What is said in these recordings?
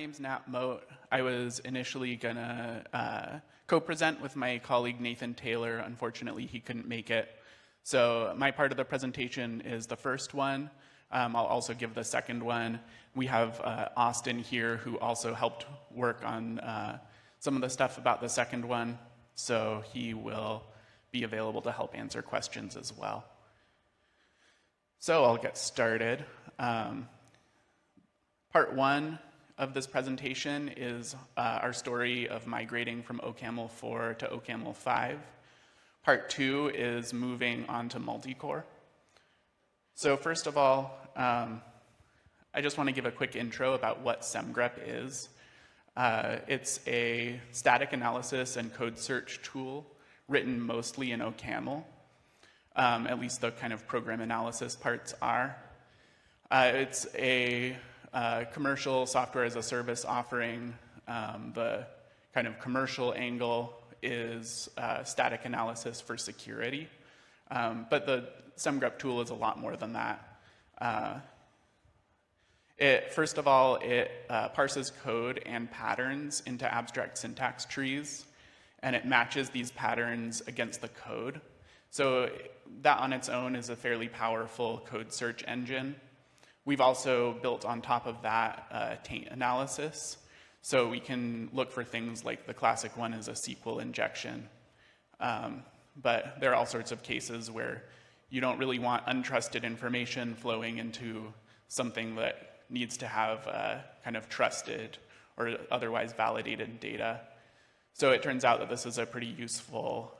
name's Nat Mote. I was initially going to co-present with my colleague Nathan Taylor. Unfortunately, he couldn't make it. So my part of the presentation is the first one. I'll also give the second one. We have Austin here, who also helped work on some of the stuff about the second one. So he will be available to help answer questions as well. So I'll get started. Part one of this presentation is our story of migrating from OCaml 4 to OCaml 5. Part two is moving on to Multicore. So first of all, I just want to give a quick intro about what Semgrep is. It's a static analysis and code search tool written mostly in OCaml. At least the kind of program analysis parts are. It's a commercial software as a service offering. The kind of commercial angle is static analysis for security. But the Semgrep tool is a lot more than that. First of all, it parses code and patterns into abstract syntax trees, and it matches these patterns against the code. So that on its own is a fairly powerful code search engine. We've also built on top of that taint analysis. So we can look for things like the classic one is a SQL injection. But there are all sorts of cases where you don't really want untrusted information flowing into something that needs to have kind of trusted or otherwise validated data. So it turns out that this is a pretty useful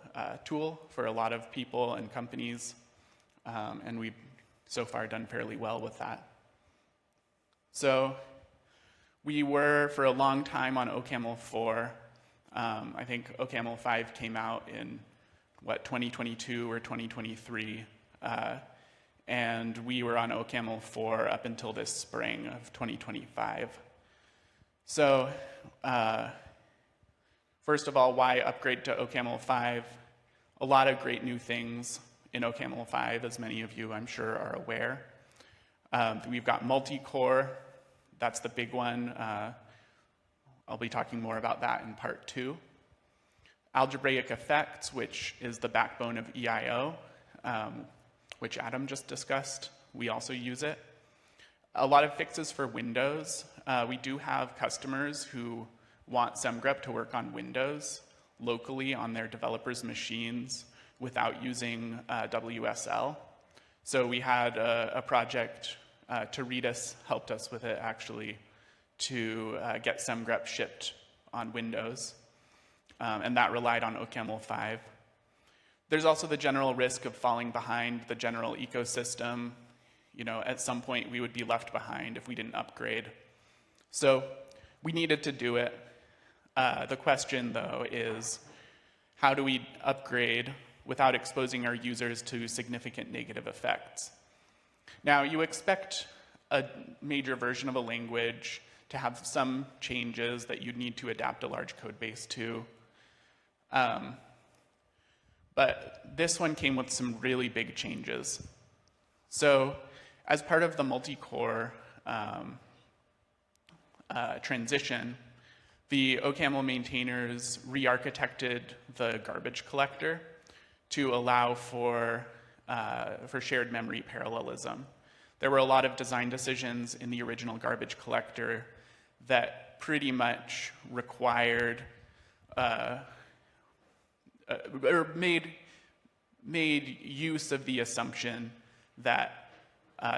tool for a lot of people and companies, and we've so far done fairly well with that. So we were for a long time on OCaml 4. I think OCaml 5 came out in, 2022 or 2023. And we were on OCaml 4 up until this spring of 2025. So first of all, why upgrade to OCaml 5? A lot of great new things in OCaml 5, as many of you, I'm sure, are aware. We've got Multicore. That's the big one. I'll be talking more about that in part two. Algebraic effects, which is the backbone of EIO, which Adam just discussed. We also use it. A lot of fixes for Windows. We do have customers who want Semgrep to work on Windows locally on their developers' machines without using WSL. So we had a project, Taritas helped us with it actually, to get Semgrep shipped on Windows. And that relied on OCaml 5. There's also the general risk of falling behind the general ecosystem. You know, at some point we would be left behind if we didn't upgrade. So we needed to do it. The question, though, is how do we upgrade without exposing our users to significant negative effects? Now, you expect a major version of a language to have some changes that you need to adapt a large code base to. But this one came with some really big changes. So as part of the Multicore transition, the OCaml maintainers re-architected the garbage collector to allow for shared memory parallelism. There were a lot of design decisions in the original garbage collector that pretty much required or made use of the assumption that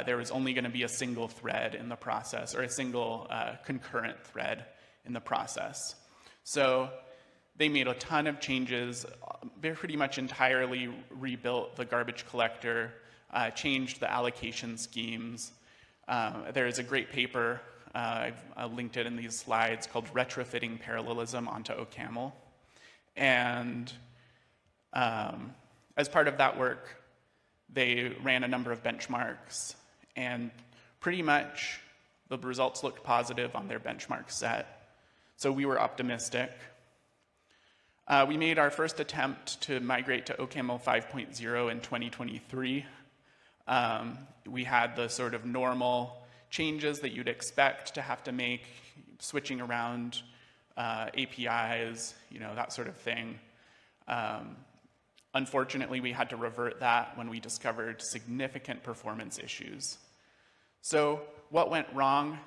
there was only going to be a single thread in the process, or a single concurrent thread in the process. So they made a ton of changes. They pretty much entirely rebuilt the garbage collector, changed the allocation schemes. There is a great paper, I've linked it in these slides, called Retrofitting Parallelism onto OCaml. And as part of that work, they ran a number of benchmarks, and pretty much the results looked positive on their benchmark set. So we were optimistic. We made our first attempt to migrate to OCaml 5.0 in 2023. We had the sort of normal changes that you'd expect to have to make, switching around APIs, that sort of thing. Unfortunately, we had to revert that when we discovered significant performance issues. So what went wrong?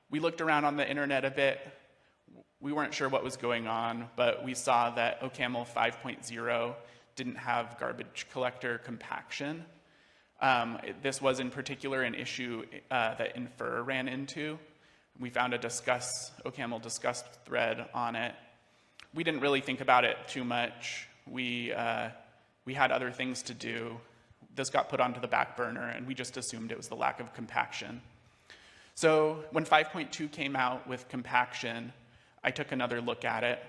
We looked around on the internet a bit. We weren't sure what was going on, but we saw that OCaml 5.0 didn't have garbage collector compaction. This was in particular an issue that Infer ran into. We found a OCaml discussed thread on it. We didn't really think about it too much. We had other things to do. This got put onto the back burner, and we just assumed it was the lack of compaction. So when 5.2 came out with compaction, I took another look at it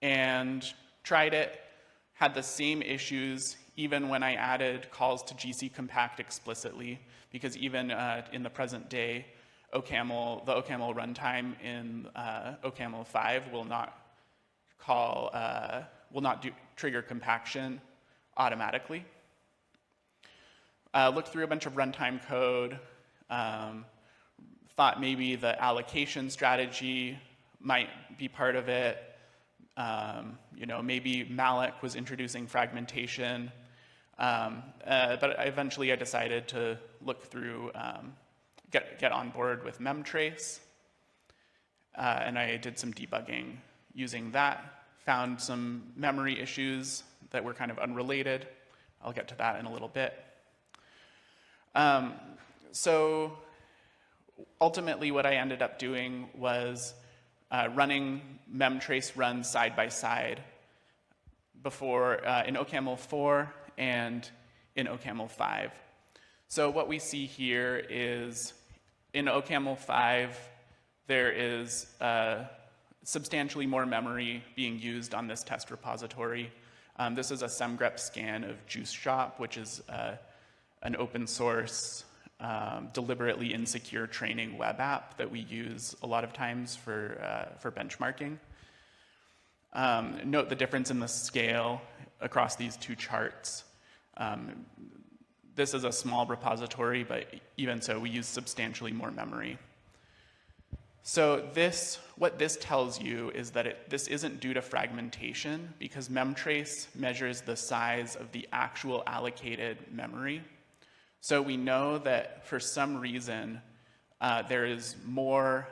and tried it, had the same issues even when I added calls to GC compact explicitly, because even in the present day, the OCaml runtime in OCaml 5 will not trigger compaction automatically. Looked through a bunch of runtime code, thought maybe the allocation strategy might be part of it. Maybe malloc was introducing fragmentation. But eventually I decided to look through, get on board with memtrace. And I did some debugging using that. Found some memory issues that were kind of unrelated. I'll get to that in a little bit. So ultimately what I ended up doing was running memtrace runs side by side before in OCaml 4 and in OCaml 5. So what we see here is in OCaml 5, there is substantially more memory being used on this test repository. This is a Semgrep scan of Juice Shop, which is an open source, deliberately insecure training web app that we use a lot of times for benchmarking. Note the difference in the scale across these two charts. This is a small repository, but even so, we use substantially more memory. So what this tells you is that this isn't due to fragmentation, because memtrace measures the size of the actual allocated memory. So we know that for some reason, there is more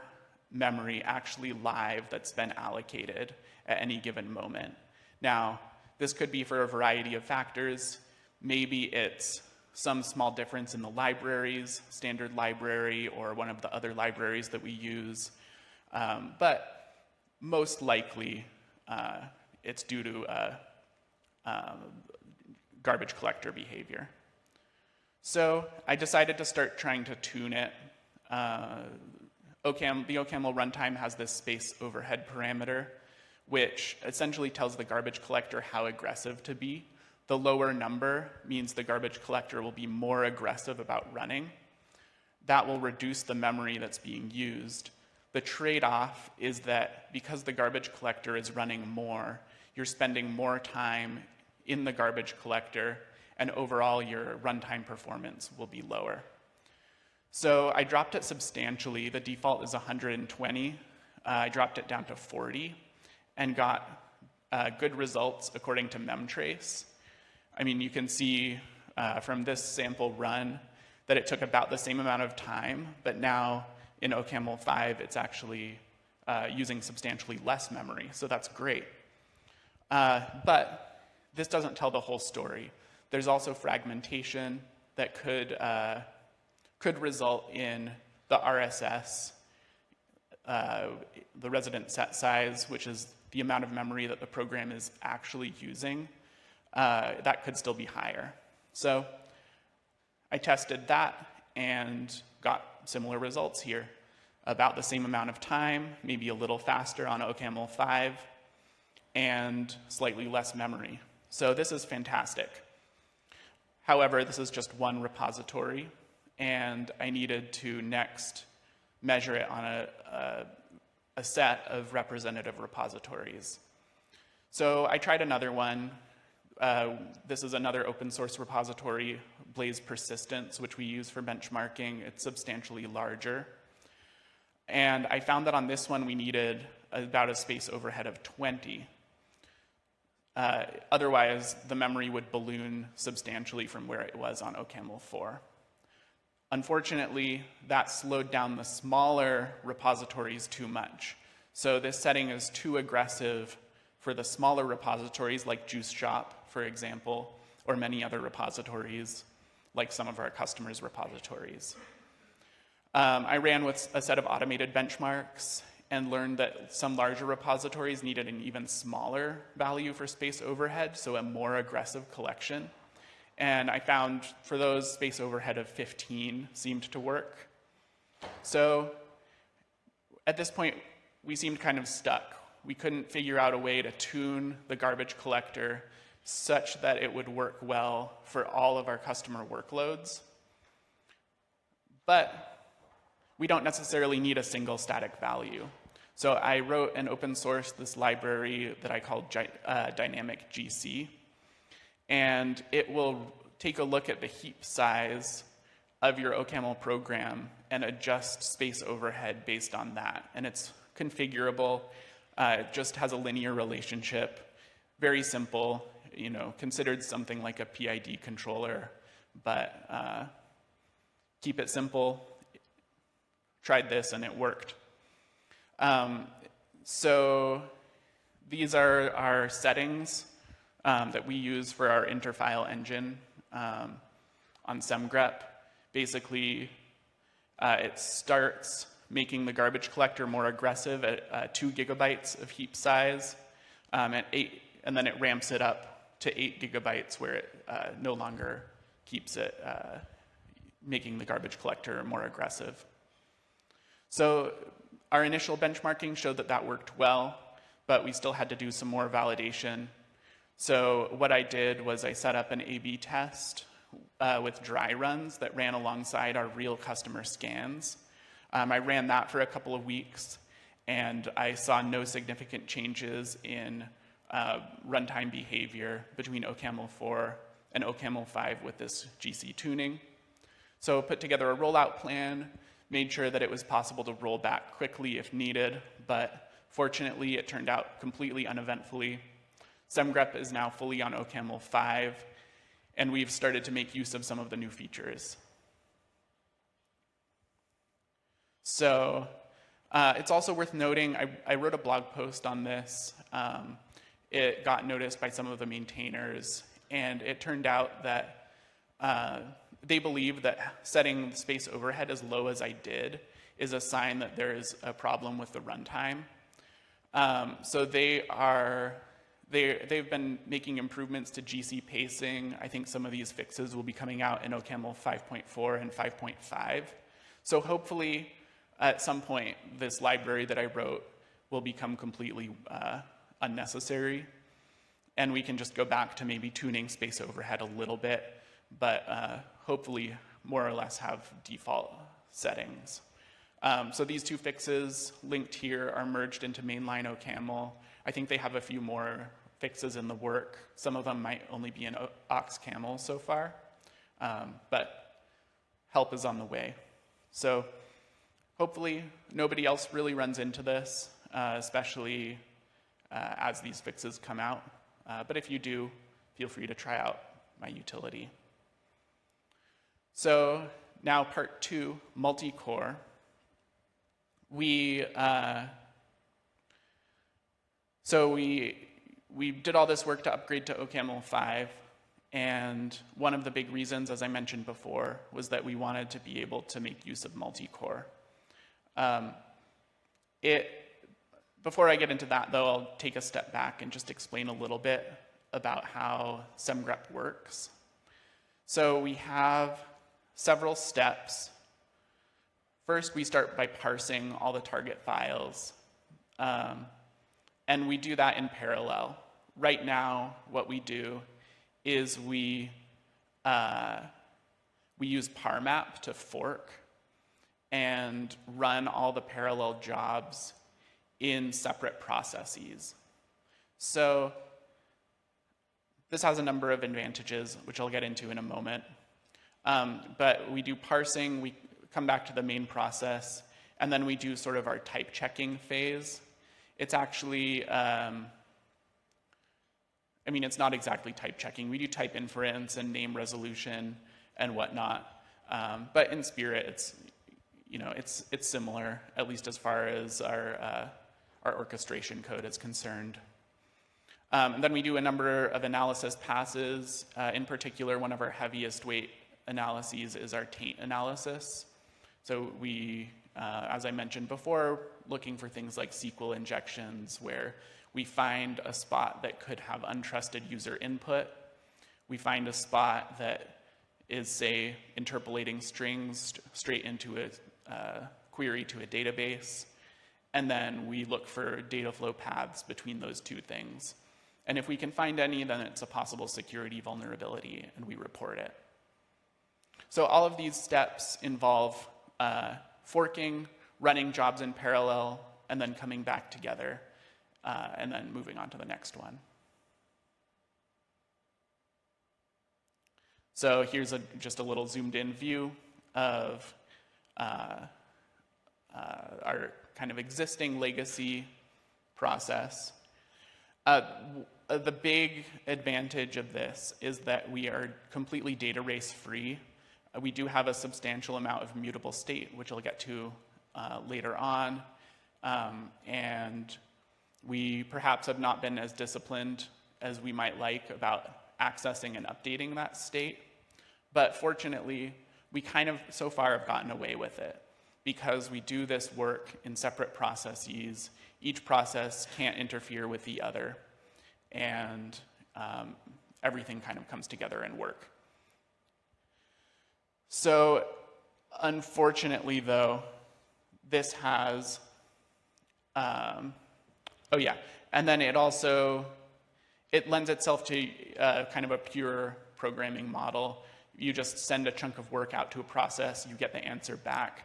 memory actually live that's been allocated at any given moment. Now, this could be for a variety of factors. Maybe it's some small difference in the libraries, standard library, or one of the other libraries that we use. But most likely, it's due to garbage collector behavior. So I decided to start trying to tune it. The OCaml runtime has this space overhead parameter, which essentially tells the garbage collector how aggressive to be. The lower number means the garbage collector will be more aggressive about running. That will reduce the memory that's being used. The trade-off is that because the garbage collector is running more, you're spending more time in the garbage collector, and overall your runtime performance will be lower. So I dropped it substantially. The default is 120. I dropped it down to 40 and got good results according to memtrace. I mean, you can see from this sample run that it took about the same amount of time, but now in OCaml 5, it's actually using substantially less memory, so that's great. But this doesn't tell the whole story. There's also fragmentation that could result in the RSS, the resident set size, which is the amount of memory that the program is actually using. That could still be higher. So I tested that and got similar results here. About the same amount of time, maybe a little faster on OCaml 5, and slightly less memory. So this is fantastic. However, this is just one repository, and I needed to next measure it on a set of representative repositories. So I tried another one. This is another open source repository, Blaze Persistence, which we use for benchmarking. It's substantially larger. And I found that on this one we needed about a space overhead of 20. Otherwise, the memory would balloon substantially from where it was on OCaml 4. Unfortunately, that slowed down the smaller repositories too much. So this setting is too aggressive for the smaller repositories like Juice Shop, for example, or many other repositories like some of our customers' repositories. I ran with a set of automated benchmarks and learned that some larger repositories needed an even smaller value for space overhead, so a more aggressive collection. And I found for those, space overhead of 15 seemed to work. So at this point, we seemed kind of stuck. We couldn't figure out a way to tune the garbage collector such that it would work well for all of our customer workloads. But we don't necessarily need a single static value. So I wrote and open sourced this library that I called Dynamic GC. And it will take a look at the heap size of your OCaml program and adjust space overhead based on that. And it's configurable. It just has a linear relationship. Very simple, considered something like a PID controller, but keep it simple. Tried this and it worked. So these are our settings that we use for our interfile engine on Semgrep. Basically, it starts making the garbage collector more aggressive at 2 gigabytes of heap size at 8, and then it ramps it up to 8 gigabytes where it no longer keeps it making the garbage collector more aggressive. So our initial benchmarking showed that that worked well, but we still had to do some more validation. So what I did was I set up an A/B test with dry runs that ran alongside our real customer scans. I ran that for a couple of weeks, and I saw no significant changes in runtime behavior between OCaml 4 and OCaml 5 with this GC tuning. So put together a rollout plan, made sure that it was possible to roll back quickly if needed, but fortunately it turned out completely uneventfully. Semgrep is now fully on OCaml 5, and we've started to make use of some of the new features. So it's also worth noting, I wrote a blog post on this. It got noticed by some of the maintainers, and it turned out that they believe that setting space overhead as low as I did is a sign that there is a problem with the runtime. So they've been making improvements to GC pacing. I think some of these fixes will be coming out in OCaml 5.4 and 5.5. So hopefully, at some point, this library that I wrote will become completely unnecessary, and we can just go back to maybe tuning space overhead a little bit, but hopefully more or less have default settings. So these two fixes linked here are merged into mainline OCaml. I think they have a few more fixes in the work. Some of them might only be in OCaml so far, but help is on the way. So hopefully nobody else really runs into this, especially as these fixes come out. But if you do, feel free to try out my utility. So now part 2, Multicore. We did all this work to upgrade to OCaml 5, and one of the big reasons, as I mentioned before, was that we wanted to be able to make use of Multicore. Before I get into that, though, I'll take a step back and just explain a little bit about how Semgrep works. So we have several steps. First, we start by parsing all the target files. And we do that in parallel. Right now, what we do is we use Parmap to fork and run all the parallel jobs in separate processes. So This has a number of advantages, which I'll get into in a moment. But we do parsing, we come back to the main process, and then we do sort of our type checking phase. It's actually, it's not exactly type checking. We do type inference and name resolution and whatnot. But in spirit, it's similar, at least as far as our orchestration code is concerned. And then we do a number of analysis passes. In particular, one of our heaviest weight analyses is our taint analysis. So we, as I mentioned before, looking for things like SQL injections where we find a spot that could have untrusted user input. We find a spot that is, say, interpolating strings straight into a query to a database. And then we look for data flow paths between those two things. And if we can find any, then it's a possible security vulnerability, and we report it. So all of these steps involve forking, running jobs in parallel, and then coming back together, and then moving on to the next one. So here's just a little zoomed in view of our kind of existing legacy process. The big advantage of this is that we are completely data race free. We do have a substantial amount of mutable state, which I'll get to later on. And we perhaps have not been as disciplined as we might like about accessing and updating that state. But fortunately, we kind of so far have gotten away with it because we do this work in separate processes. Each process can't interfere with the other, and everything kind of comes together and work. So unfortunately, though, this has, and then it lends itself to kind of a pure programming model. You just send a chunk of work out to a process, you get the answer back.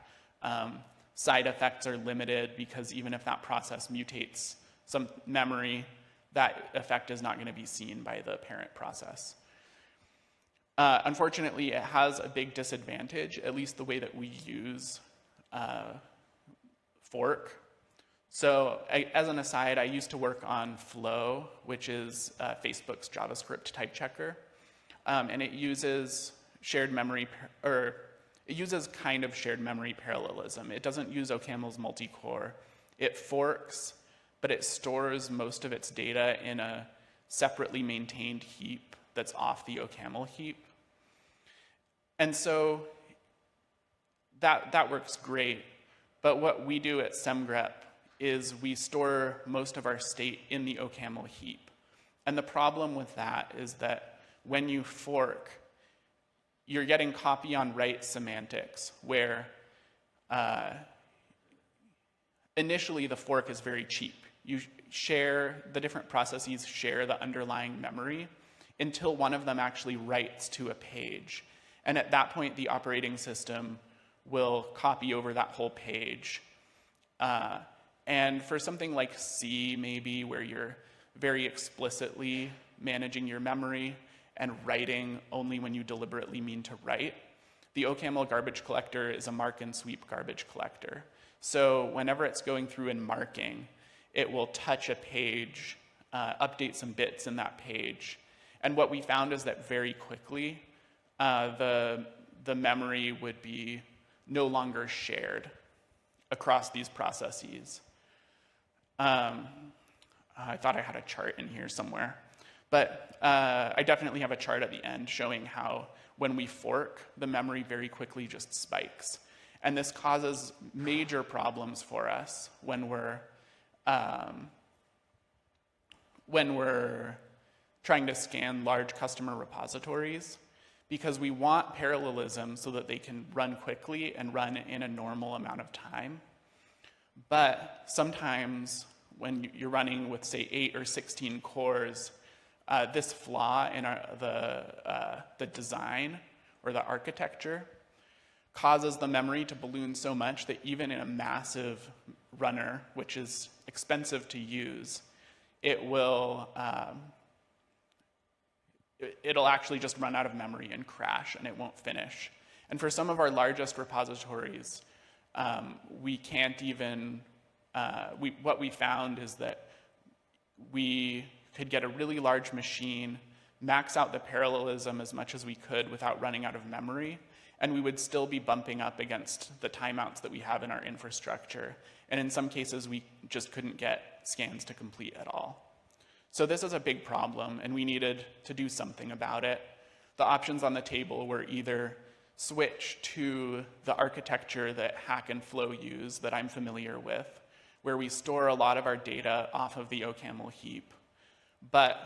Side effects are limited because even if that process mutates some memory, that effect is not going to be seen by the parent process. Unfortunately, it has a big disadvantage, at least the way that we use fork. So as an aside, I used to work on Flow, which is Facebook's JavaScript type checker. And it uses shared memory, or it uses kind of shared memory parallelism. It doesn't use OCaml's Multicore. It forks, but it stores most of its data in a separately maintained heap that's off the OCaml heap. And so that works great. But what we do at Semgrep is we store most of our state in the OCaml heap. And the problem with that is that when you fork, you're getting copy on write semantics, where initially the fork is very cheap. The different processes share the underlying memory until one of them actually writes to a page. And at that point, the operating system will copy over that whole page. And for something like C, maybe, where you're very explicitly managing your memory and writing only when you deliberately mean to write, the OCaml garbage collector is a mark and sweep garbage collector. So whenever it's going through and marking, it will touch a page, update some bits in that page. And what we found is that very quickly, the memory would be no longer shared across these processes. I thought I had a chart in here somewhere. But I definitely have a chart at the end showing how when we fork, the memory very quickly just spikes. And this causes major problems for us when we're trying to scan large customer repositories, because we want parallelism so that they can run quickly and run in a normal amount of time. But sometimes when you're running with, say, 8 or 16 cores, this flaw in the design or the architecture causes the memory to balloon so much that even in a massive runner, which is expensive to use, it will it'll actually just run out of memory and crash, and it won't finish. And for some of our largest repositories, we can't even, what we found is that we could get a really large machine, max out the parallelism as much as we could without running out of memory, and we would still be bumping up against the timeouts that we have in our infrastructure. And in some cases, we just couldn't get scans to complete at all. So this is a big problem, and we needed to do something about it. The options on the table were either switch to the architecture that Hack and Flow use that I'm familiar with, where we store a lot of our data off of the OCaml heap. But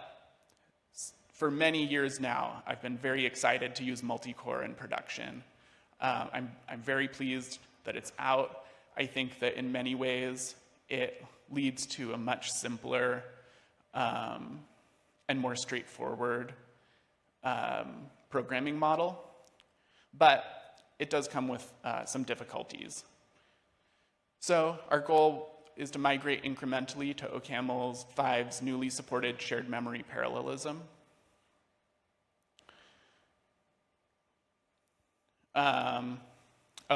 for many years now, I've been very excited to use Multicore in production. I'm very pleased that it's out. I think that in many ways, it leads to a much simpler and more straightforward programming model. But it does come with some difficulties. So our goal is to migrate incrementally to OCaml 5's newly supported shared memory parallelism.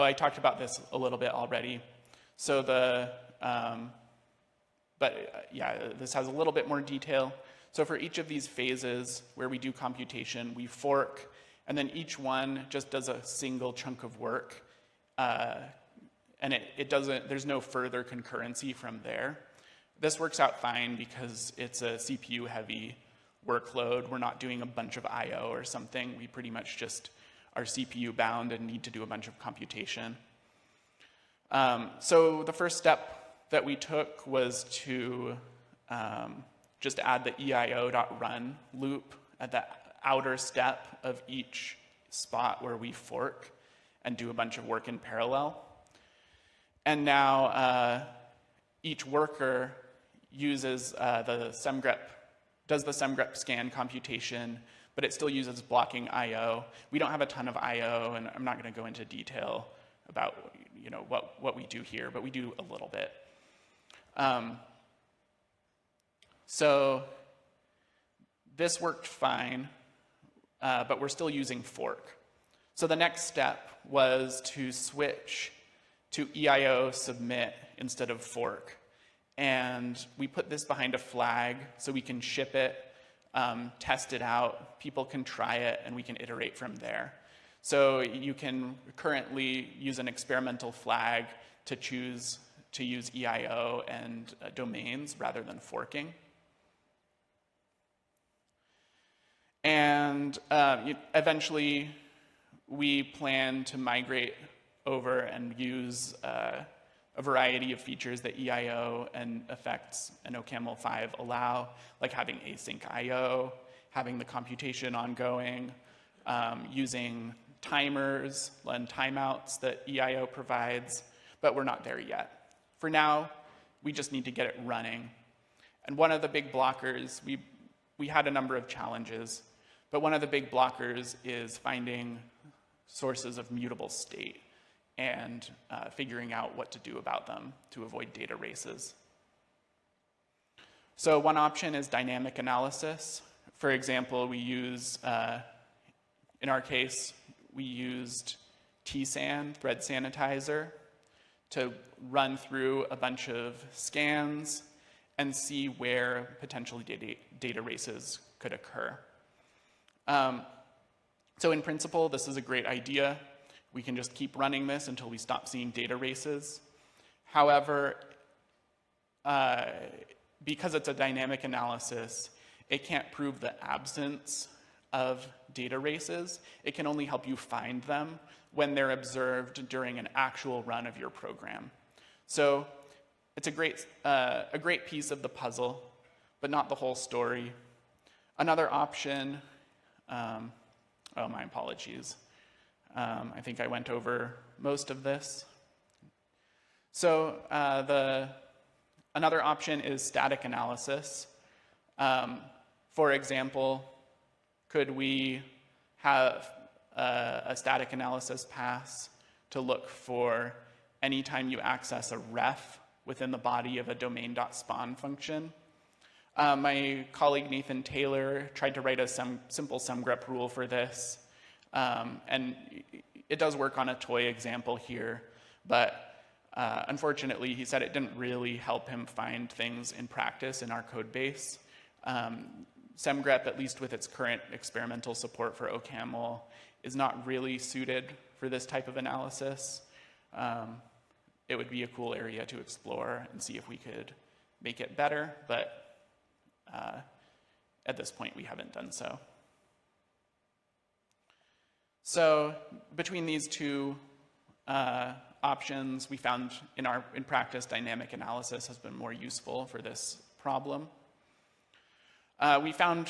I talked about this a little bit already. So this has a little bit more detail. So for each of these phases where we do computation, we fork, and then each one just does a single chunk of work, and there's no further concurrency from there. This works out fine because it's a CPU-heavy workload. We're not doing a bunch of I/O or something. We pretty much just are CPU-bound and need to do a bunch of computation. So the first step that we took was to just add the eio.run loop at the outer step of each spot where we fork and do a bunch of work in parallel. And now each worker uses does the Semgrep scan computation, but it still uses blocking I/O. We don't have a ton of I/O, and I'm not going to go into detail about what we do here, but we do a little bit. So this worked fine, but we're still using fork. So the next step was to switch to EIO submit instead of fork. And we put this behind a flag so we can ship it, test it out, people can try it, and we can iterate from there. So you can currently use an experimental flag to choose to use EIO and domains rather than forking. And eventually, we plan to migrate over and use a variety of features that EIO and effects and OCaml 5 allow, like having async I/O, having the computation ongoing, using timers and timeouts that EIO provides, but we're not there yet. For now, we just need to get it running. And one of the big blockers, we had a number of challenges, but one of the big blockers is finding sources of mutable state and figuring out what to do about them to avoid data races. So one option is dynamic analysis. For example, we use, in our case, we used TSAN, thread sanitizer, to run through a bunch of scans and see where potential data races could occur. So in principle, this is a great idea. We can just keep running this until we stop seeing data races. However, because it's a dynamic analysis, it can't prove the absence of data races. It can only help you find them when they're observed during an actual run of your program. So it's a great piece of the puzzle, but not the whole story. Another option, oh, my apologies. I think I went over most of this. So another option is static analysis. For example, could we have a static analysis pass to look for anytime you access a ref within the body of a domain.spawn function? My colleague Nathan Taylor tried to write a simple Semgrep rule for this, and it does work on a toy example here, but unfortunately he said it didn't really help him find things in practice in our code base. Semgrep, at least with its current experimental support for OCaml, is not really suited for this type of analysis. It would be a cool area to explore and see if we could make it better, but at this point we haven't done so. So between these two options, we found in practice dynamic analysis has been more useful for this problem. We found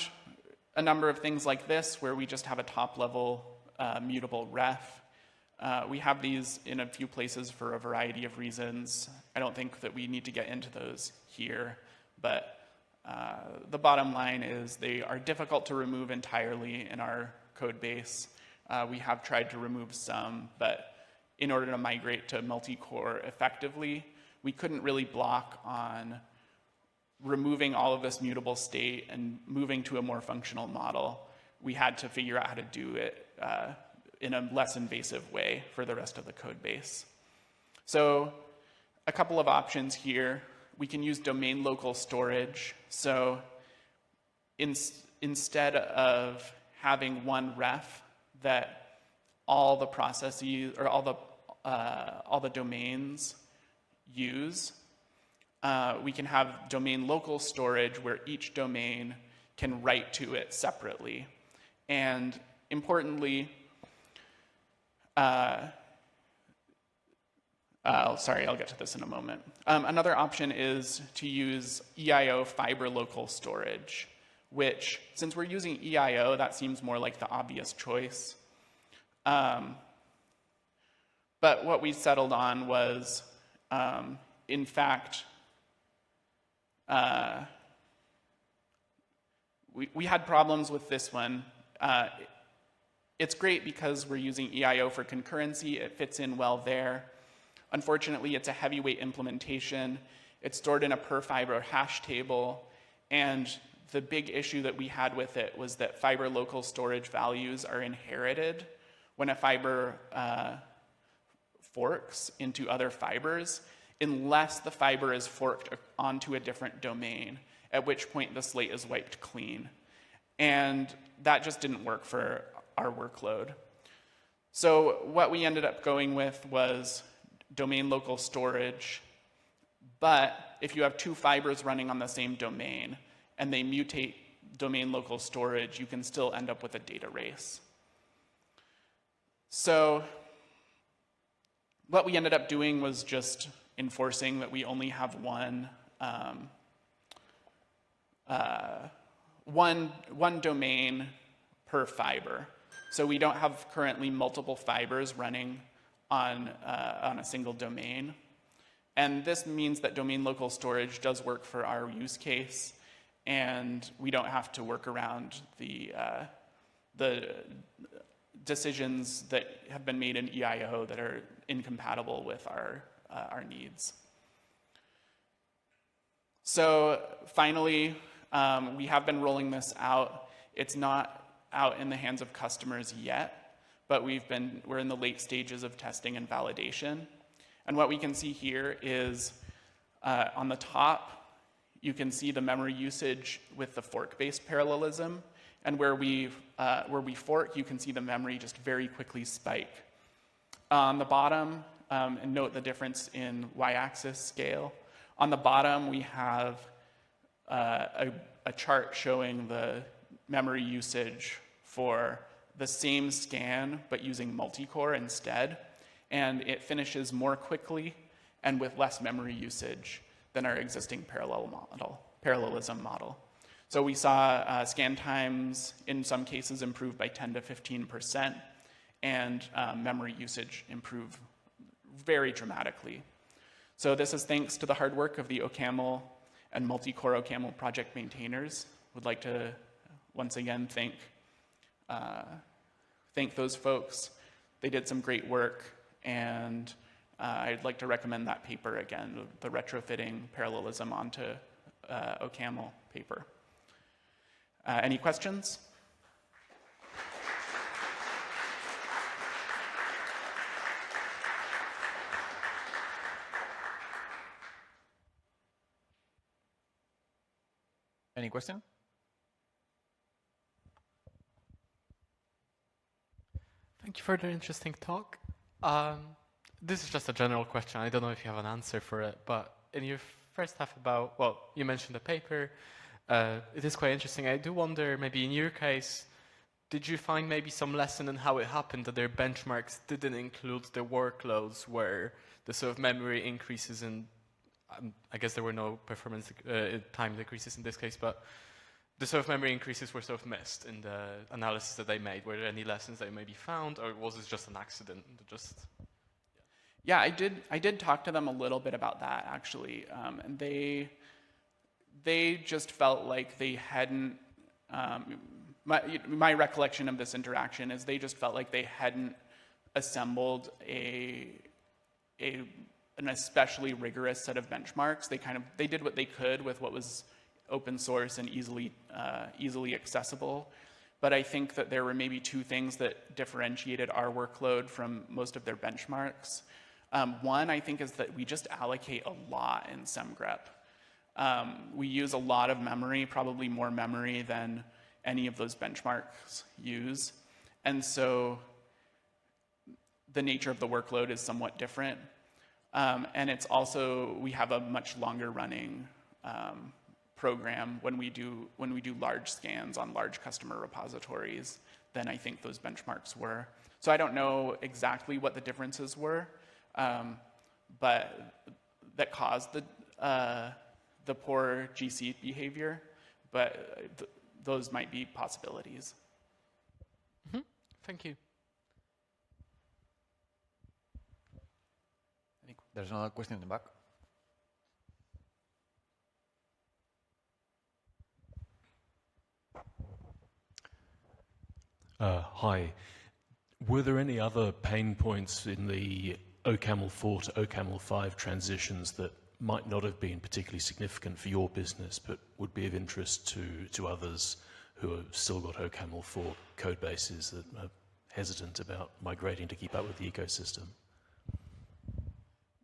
a number of things like this where we just have a top-level mutable ref. We have these in a few places for a variety of reasons. I don't think that we need to get into those here, but the bottom line is they are difficult to remove entirely in our code base. We have tried to remove some, but in order to migrate to Multicore effectively, we couldn't really block on removing all of this mutable state and moving to a more functional model. We had to figure out how to do it in a less invasive way for the rest of the code base. So a couple of options here. We can use domain local storage. So instead of having one ref that all the processes or all the domains use, we can have domain local storage where each domain can write to it separately. And importantly, sorry, I'll get to this in a moment. Another option is to use EIO fiber local storage, which, since we're using EIO, that seems more like the obvious choice. But what we settled on was, in fact, we had problems with this one. It's great because we're using EIO for concurrency. It fits in well there. Unfortunately, it's a heavyweight implementation. It's stored in a per fiber hash table. And the big issue that we had with it was that fiber local storage values are inherited when a fiber forks into other fibers, unless the fiber is forked onto a different domain, at which point the slate is wiped clean. And that just didn't work for our workload. So what we ended up going with was domain local storage, but if you have two fibers running on the same domain and they mutate domain local storage, you can still end up with a data race. So what we ended up doing was just enforcing that we only have one domain per fiber. So we don't have currently multiple fibers running on a single domain. And this means that domain local storage does work for our use case, and we don't have to work around the decisions that have been made in EIO that are incompatible with our needs. So finally, we have been rolling this out. It's not out in the hands of customers yet, but we're in the late stages of testing and validation. And what we can see here is on the top, you can see the memory usage with the fork-based parallelism. And where we fork, you can see the memory just very quickly spike. On the bottom, and note the difference in y-axis scale. On the bottom, we have a chart showing the memory usage for the same scan, but using Multicore instead. And it finishes more quickly and with less memory usage than our existing parallelism model. So we saw scan times in some cases improve by 10 to 15%, and memory usage improve very dramatically. So this is thanks to the hard work of the OCaml and Multicore OCaml project maintainers. Would like to once again thank those folks. They did some great work, and I'd like to recommend that paper again, the retrofitting parallelism onto OCaml paper. Any questions? Any question? Thank you for the interesting talk. This is just a general question. I don't know if you have an answer for it, but in your first half about, well, you mentioned the paper. It is quite interesting. I do wonder, maybe in your case, did you find maybe some lesson in how it happened that their benchmarks didn't include the workloads where the sort of memory increases and I guess there were no performance time decreases in this case, but the sort of memory increases were sort of missed in the analysis that they made. Were there any lessons that maybe found, or was it just an accident? Yeah, I did talk to them a little bit about that actually, and they just felt like they hadn't. My recollection of this interaction is they just felt like they hadn't assembled an especially rigorous set of benchmarks. They did what they could with what was open source and easily accessible. But I think that there were maybe two things that differentiated our workload from most of their benchmarks. One, I think, is that we just allocate a lot in Semgrep. We use a lot of memory, probably more memory than any of those benchmarks use. And so the nature of the workload is somewhat different. And it's also, we have a much longer running program when we do large scans on large customer repositories than I think those benchmarks were. So I don't know exactly what the differences were, but that caused the poor GC behavior, but those might be possibilities. Mm-hmm. Thank you. There's another question in the back. Hi. Were there any other pain points in the OCaml 4 to OCaml 5 transitions that might not have been particularly significant for your business, but would be of interest to others who have still got OCaml 4 code bases that are hesitant about migrating to keep up with the ecosystem?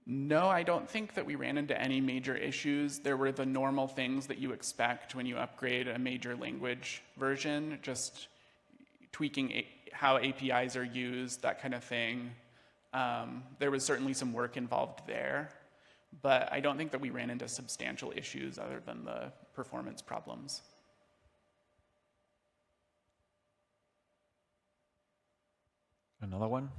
No, I don't think that we ran into any major issues. There were the normal things that you expect when you upgrade a major language version, just tweaking how APIs are used, that kind of thing. There was certainly some work involved there, but I don't think that we ran into substantial issues other than the performance problems. Another one?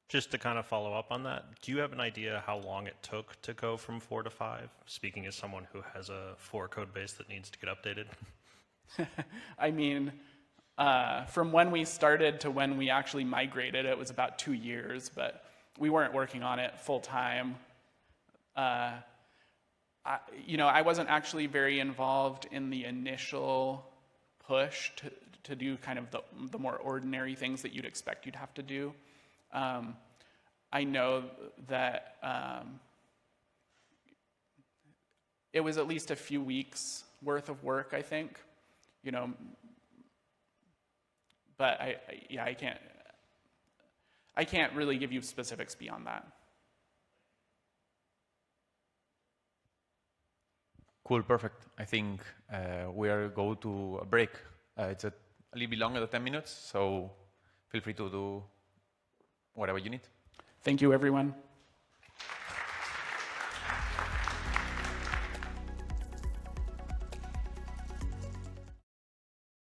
Just to kind of follow up on that, do you have an idea how long it took to go from 4 to 5? Speaking as someone who has a 4 code base that needs to get updated. I mean, from when we started to when we actually migrated, it was about 2 years, but we weren't working on it full time. I wasn't actually very involved in the initial push to do kind of the more ordinary things that you'd expect you'd have to do. I know that it was at least a few weeks worth of work, I think, but I can't really give you specifics beyond that. Cool, perfect. I think we are going to a break. It's a little bit longer than 10 minutes, so feel free to do whatever you need. Thank you, everyone.